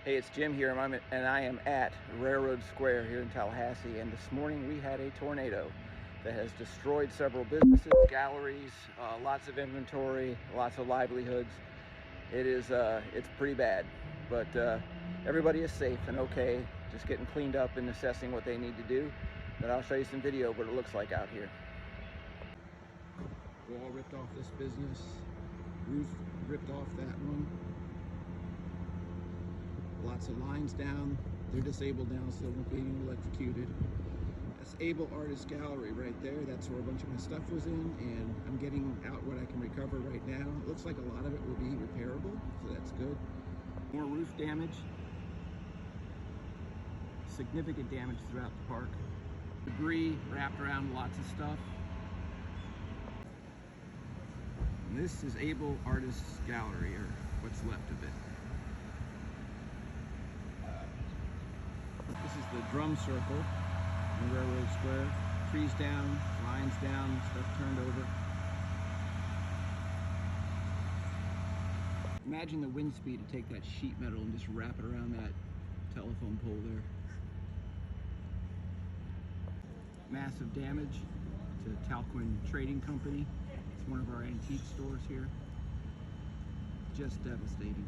Hey, it's Jim here, and I am at Railroad Square here in Tallahassee, and this morning we had a tornado that has destroyed several businesses, galleries, lots of inventory, lots of livelihoods. It's pretty bad, but everybody is safe and okay, just getting cleaned up and assessing what they need to do. But I'll show you some video of what it looks like out here. Wall ripped off this business, roof ripped off that one. Lots of lines down. They're disabled now, so they won't be getting electrocuted. That's Able Artist Gallery right there. That's where a bunch of my stuff was in, and I'm getting out what I can recover right now. It looks like a lot of it will be repairable, so that's good. More roof damage. Significant damage throughout the park. Debris wrapped around lots of stuff. And this is Able Artists Gallery, or what's left of it. This is the drum circle in Railroad Square. Trees down, lines down, stuff turned over. Imagine the wind speed to take that sheet metal and just wrap it around that telephone pole there. Massive damage to Talquin Trading Company. It's one of our antique stores here. Just devastating.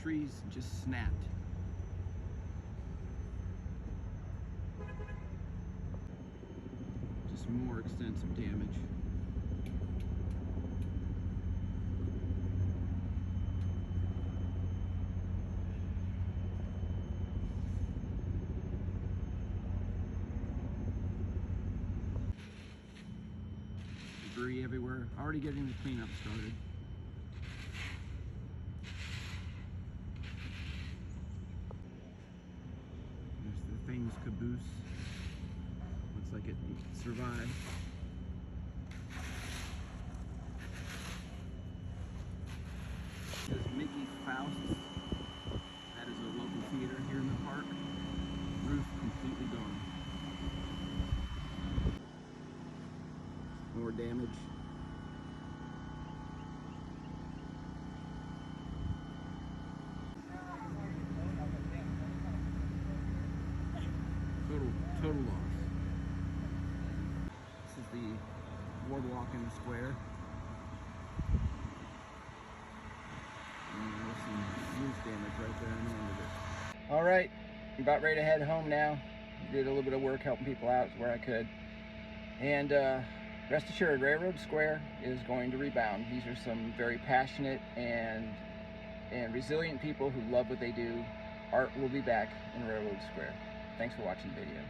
Trees just snapped. Just more extensive damage. Debris everywhere. Already getting the cleanup started. There's the famous caboose. Looks like it survived. This is Mickey Faust's. That is a local theater here in the park. Roof completely gone. More damage. Total loss. This is the boardwalk in the square. And there's some roof damage right there on the end of it. All right, I'm about ready to head home now. Did a little bit of work helping people out where I could. And rest assured, Railroad Square is going to rebound. These are some very passionate and resilient people who love what they do. Art will be back in Railroad Square. Thanks for watching the video.